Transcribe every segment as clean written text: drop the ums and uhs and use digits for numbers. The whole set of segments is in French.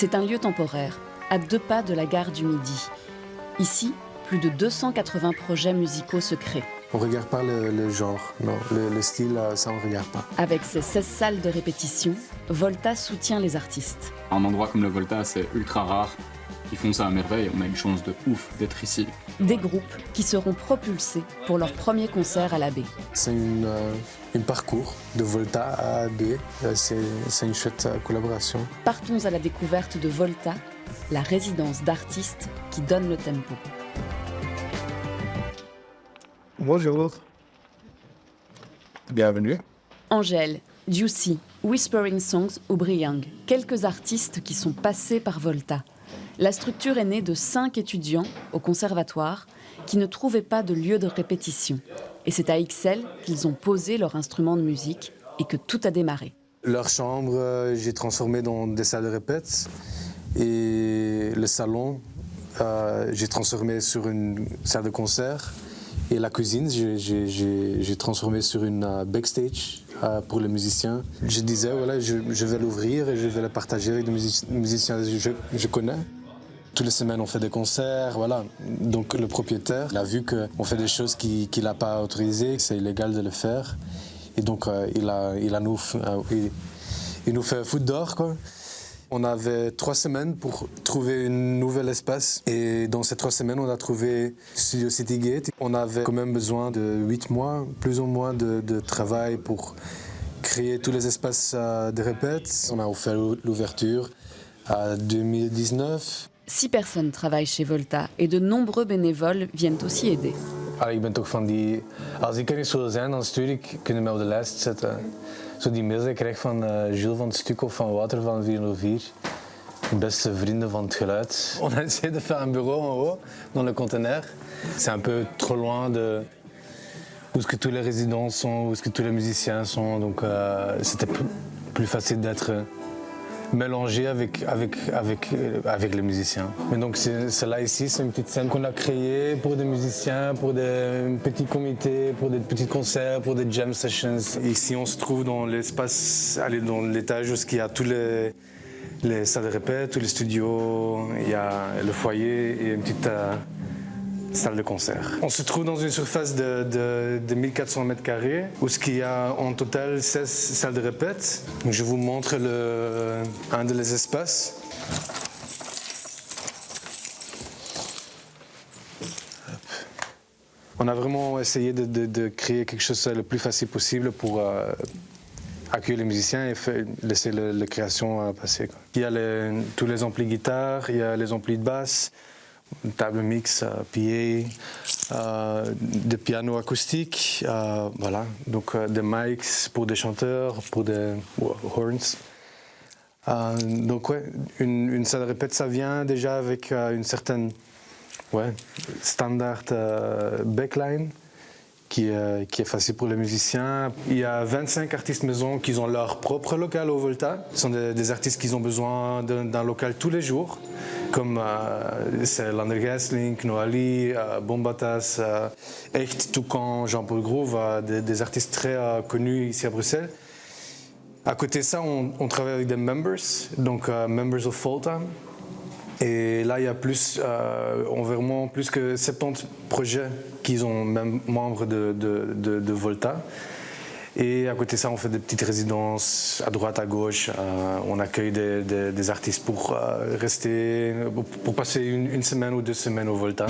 C'est un lieu temporaire, à 2 pas de la gare du Midi. Ici, plus de 280 projets musicaux se créent. On ne regarde pas le genre, non, le style, ça on ne regarde pas. Avec ses 16 salles de répétition, Volta soutient les artistes. Un endroit comme le Volta, c'est ultra rare. Ils font ça à merveille, on a une chance de ouf d'être ici. Des groupes qui seront propulsés pour leur premier concert à l'Abbé. C'est un parcours de Volta à Abbé, c'est une chouette collaboration. Partons à la découverte de Volta, la résidence d'artistes qui donne le tempo. Bonjour. Bienvenue. Angèle, Juicy, Whispering Songs ou Briang, quelques artistes qui sont passés par Volta. La structure est née de 5 étudiants au conservatoire qui ne trouvaient pas de lieu de répétition. Et c'est à Ixelles qu'ils ont posé leur instrument de musique et que tout a démarré. Leur chambre, j'ai transformé dans des salles de répète. Et le salon, j'ai transformé sur une salle de concert. Et la cuisine, j'ai transformé sur une backstage pour les musiciens. Je disais, voilà, je vais l'ouvrir et je vais le partager avec des musiciens que je connais. Toutes les semaines, on fait des concerts, voilà. Donc le propriétaire, il a vu qu'on fait des choses qu'il n'a pas autorisées, que c'est illégal de le faire. Et donc il nous fait foutre dehors, quoi. On avait 3 semaines pour trouver un nouvel espace. Et dans ces 3 semaines, on a trouvé Studio Citygate. On avait quand même besoin de 8 mois, plus ou moins, de travail pour créer tous les espaces de répète. On a fait l'ouverture en 2019. 6 personnes travaillent chez Volta et de nombreux bénévoles viennent aussi aider. Ik ben toch van die... Als ik er eens wil zijn, dan stuur ik... Kunnen mij op de lijst zetten. Zo die mails die ik krijg van Jules van het Stuk of van Wouter van 404. De beste vrienden van het geluid. On a essayé de faire un bureau en haut, dans le conteneur. C'est un peu trop loin de... Où est-ce que tous les résidents sont, où est-ce que tous les musiciens sont. Donc c'était plus facile d'être... mélangé avec les musiciens. Mais donc celle-là ici, c'est une petite scène qu'on a créée pour des musiciens, pour des petits comités, pour des petits concerts, pour des jam sessions. Ici, on se trouve dans l'espace, dans l'étage où il y a tous les salles de répète, tous les studios, il y a le foyer et une petite salle de concert. On se trouve dans une surface de 1400 mètres carrés où il y a en total 16 salles de répète. Je vous montre un des espaces. On a vraiment essayé de créer quelque chose le plus facile possible pour accueillir les musiciens et laisser la création passer, quoi. Il y a tous les amplis guitare, il y a les amplis de basse, une table mix, PA, des pianos acoustiques, voilà. Donc des mics pour des chanteurs, pour des horns. Donc ouais, une salle de répète, ça vient déjà avec une certaine standard backline qui est facile pour les musiciens. Il y a 25 artistes maison qui ont leur propre local au Volta. Ce sont des artistes qui ont besoin d'un local tous les jours, comme c'est Lander Gessling, Noali, Bombatas, Echt, Toucan, Jean-Paul Groove, des artistes très connus ici à Bruxelles. À côté de ça, on travaille avec des members, donc members of Volta. Et là, il y a environ plus que 70 projets qui sont même membres de Volta. Et à côté de ça, on fait des petites résidences à droite, à gauche. On accueille des artistes pour rester, pour passer une semaine ou 2 semaines au Volta.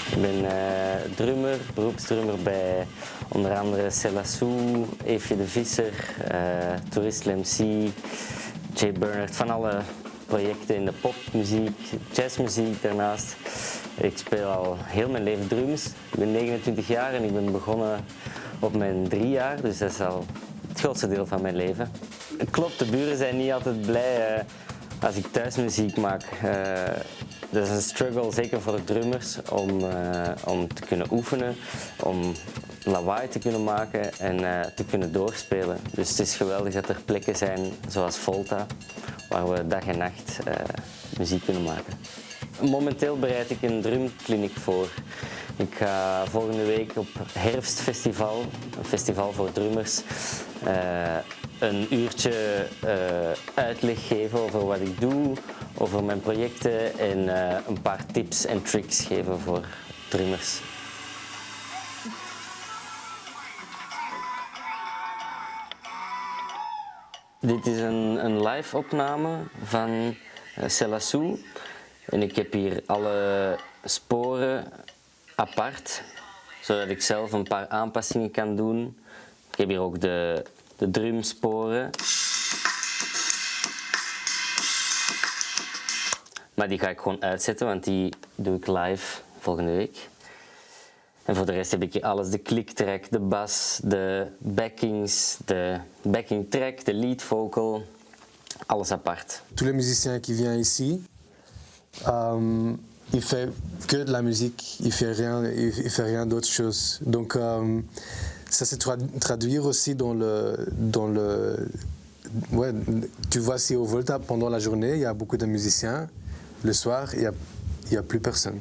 Ik ben drummer, beroepsdrummer bij onder andere Celassou, Eefje de Visser, Tourist MC, Jay Bernard, van alle projecten in de popmuziek, jazzmuziek daarnaast. Ik speel al heel mijn leven drums. Ik ben 29 jaar en ik ben begonnen op mijn 3 jaar, dus dat is al het grootste deel van mijn leven. Het klopt, de buren zijn niet altijd blij als ik thuis muziek maak. Dat is een struggle, zeker voor de drummers, om te kunnen oefenen, om lawaai te kunnen maken en te kunnen doorspelen. Dus het is geweldig dat er plekken zijn zoals Volta, waar we dag en nacht muziek kunnen maken. Momenteel bereid ik een drumkliniek voor. Ik ga volgende week op Herfstfestival, een festival voor drummers, een uurtje uitleg geven over wat ik doe, over mijn projecten en een paar tips en tricks geven voor drummers. Dit is een live opname van Selassou. En ik heb hier alle sporen apart, zodat ik zelf een paar aanpassingen kan doen. Ik heb hier ook de drumsporen. Maar die ga ik gewoon uitzetten, want die doe ik live volgende week. En voor de rest heb ik hier alles, de clicktrack, de bas, de backings, de backing track, de lead vocal, alles apart. Tous les musiciens qui viennent ici, il fait que de la musique, il fait rien d'autre chose. Donc ça se traduire aussi ouais, tu vois si au Volta pendant la journée il y a beaucoup de musiciens, le soir il y a plus personne.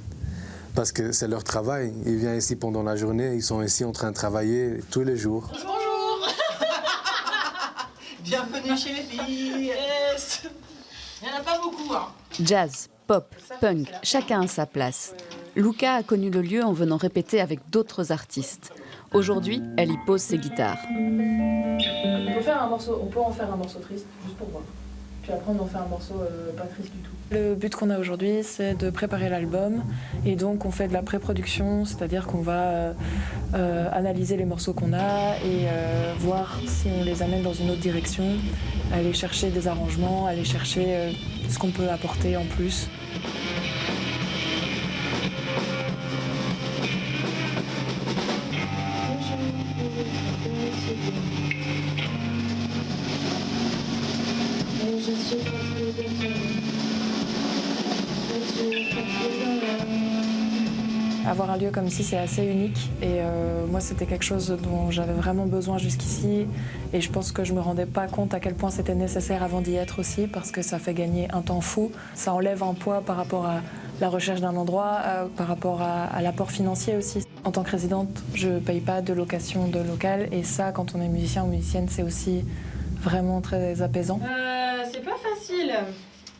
Parce que c'est leur travail. Ils viennent ici pendant la journée, ils sont ici en train de travailler tous les jours. Bonjour. Bienvenue chez les filles. Yes. Il n'y en a pas beaucoup, hein. Jazz, pop, punk, chacun a sa place. Luca a connu le lieu en venant répéter avec d'autres artistes. Aujourd'hui, elle y pose ses guitares. On peut en faire un morceau triste, juste pour voir. Puis après, on en fait un morceau pas triste du tout. Le but qu'on a aujourd'hui, c'est de préparer l'album. Et donc, on fait de la pré-production, c'est-à-dire qu'on va analyser les morceaux qu'on a et voir si on les amène dans une autre direction, aller chercher des arrangements, aller chercher ce qu'on peut apporter en plus. Avoir un lieu comme ici, c'est assez unique et moi, c'était quelque chose dont j'avais vraiment besoin jusqu'ici et je pense que je me rendais pas compte à quel point c'était nécessaire avant d'y être aussi parce que ça fait gagner un temps fou. Ça enlève un poids par rapport à la recherche d'un endroit, par rapport à l'apport financier aussi. En tant que résidente, je paye pas de location de local et ça, quand on est musicien ou musicienne, c'est aussi vraiment très apaisant. C'est pas facile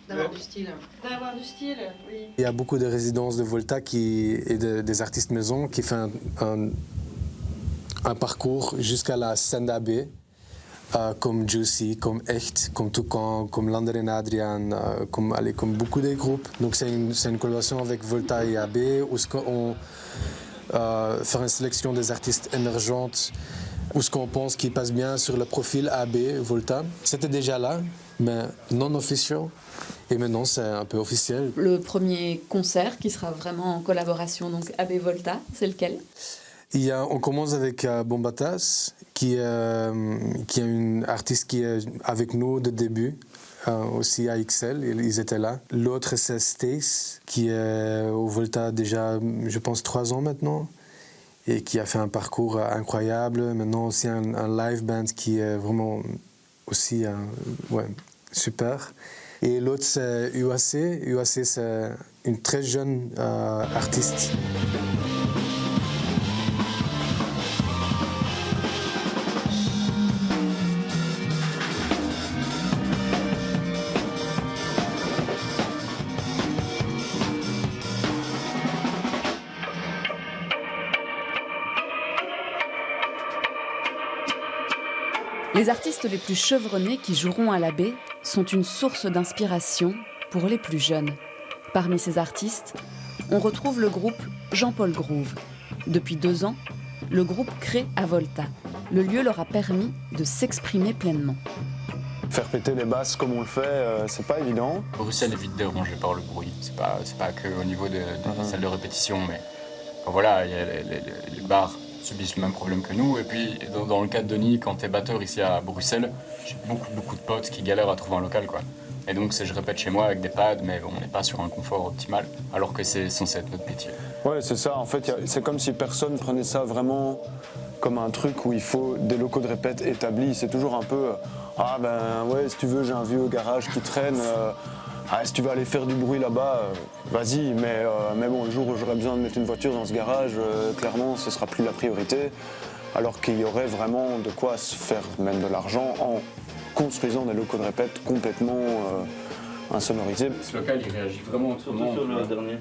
d'avoir du style. D'avoir du style, oui. Il y a beaucoup de résidences de Volta et des artistes maison qui font un parcours jusqu'à la Senda B, comme Juicy, comme Echt, comme Toucan, comme Lander et Adrian, comme beaucoup de groupes. Donc c'est une collaboration avec Volta et AB où on fait une sélection des artistes émergentes ou ce qu'on pense qui passe bien sur le profil AB Volta. C'était déjà là, mais non officiel. Et maintenant, c'est un peu officiel. Le premier concert qui sera vraiment en collaboration, donc AB Volta, c'est lequel? On commence avec Bombatas, qui est une artiste qui est avec nous de début, aussi à XL, ils étaient là. L'autre, c'est Stace, qui est au Volta déjà, je pense, 3 ans maintenant, et qui a fait un parcours incroyable. Maintenant aussi un live band qui est vraiment aussi super. Et l'autre, c'est UAC. UAC, c'est une très jeune artiste. Les artistes les plus chevronnés qui joueront à la baie sont une source d'inspiration pour les plus jeunes. Parmi ces artistes, on retrouve le groupe Jean-Paul Groove. Depuis 2 ans, le groupe crée à Volta. Le lieu leur a permis de s'exprimer pleinement. Faire péter les basses comme on le fait, c'est pas évident. Bruxelles est vite dérangé par le bruit. C'est pas que au niveau des salles de répétition, mais voilà, il y a les bars subissent le même problème que nous. Et puis, dans le cas de Denis, quand t'es batteur ici à Bruxelles, j'ai beaucoup de potes qui galèrent à trouver un local, quoi. Et donc, je répète chez moi avec des pads, mais on n'est pas sur un confort optimal, alors que c'est censé être notre métier. Ouais, c'est ça. En fait, c'est comme si personne prenait ça vraiment comme un truc où il faut des locaux de répète établis. C'est toujours un peu, ah ben ouais, si tu veux, j'ai un vieux garage qui traîne. Ah, si tu vas aller faire du bruit là-bas, vas-y, mais bon, le jour où j'aurai besoin de mettre une voiture dans ce garage, clairement, ce sera plus la priorité. Alors qu'il y aurait vraiment de quoi se faire même de l'argent en construisant des locaux de répète complètement insonorisés. Ce local, il réagit vraiment autrement. Surtout sur le dernier.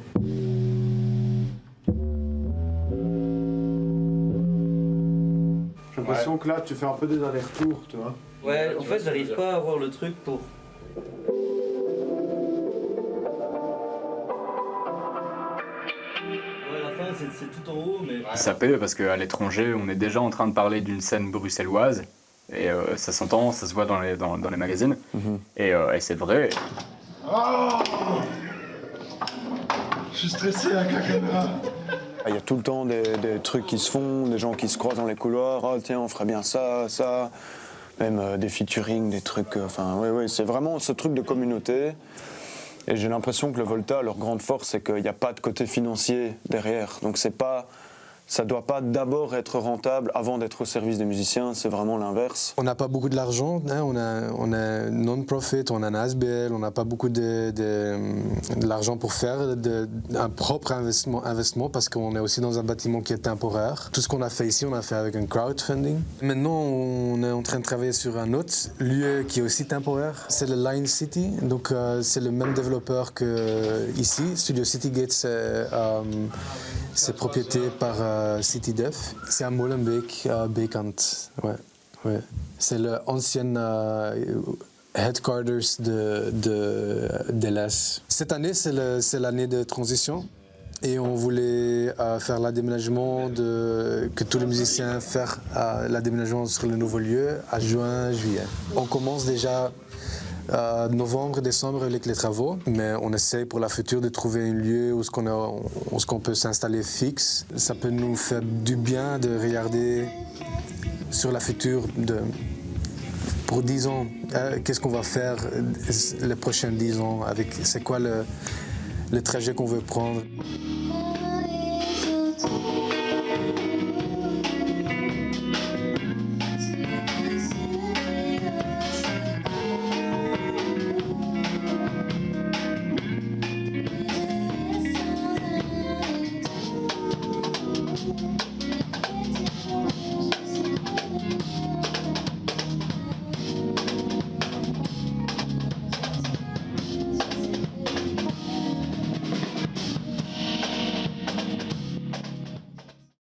J'ai l'impression que là, tu fais un peu des allers-retours, tu vois. Ouais, en fait, j'arrive pas à avoir le truc pour... Ouais, la fin, c'est tout en haut, mais... Ça paie parce qu'à l'étranger, on est déjà en train de parler d'une scène bruxelloise. Et ça s'entend, ça se voit dans les magazines. Et c'est vrai. Oh, je suis stressé avec la caméra. Il y a tout le temps des trucs qui se font, des gens qui se croisent dans les couloirs. Oh tiens, on ferait bien ça, ça. Même des featuring, des trucs. Enfin, oui, c'est vraiment ce truc de communauté. Et j'ai l'impression que le Volta, leur grande force, c'est qu'il n'y a pas de côté financier derrière. Donc ça ne doit pas d'abord être rentable avant d'être au service des musiciens, c'est vraiment l'inverse. On n'a pas beaucoup de l'argent, hein, on a non-profit, on a un ASBL, on n'a pas beaucoup de l'argent pour faire un propre investissement parce qu'on est aussi dans un bâtiment qui est temporaire. Tout ce qu'on a fait ici, on a fait avec un crowdfunding. Maintenant, on est en train de travailler sur un autre lieu qui est aussi temporaire, c'est le Line City. Donc c'est le même développeur que ici, Studio City Gates. C'est propriété par CityDef. C'est à Molenbeek, à Bekant. Ouais. C'est l'ancien headquarters de l'ES. Cette année, c'est l'année de transition. Et on voulait faire l'aménagement que tous les musiciens fassent l'aménagement sur le nouveau lieu à juin, juillet. On commence déjà novembre, décembre avec les travaux, mais on essaye pour la future de trouver un lieu où on peut s'installer fixe. Ça peut nous faire du bien de regarder sur la future pour 10 ans. Qu'est-ce qu'on va faire les prochains 10 ans, c'est quoi le trajet qu'on veut prendre.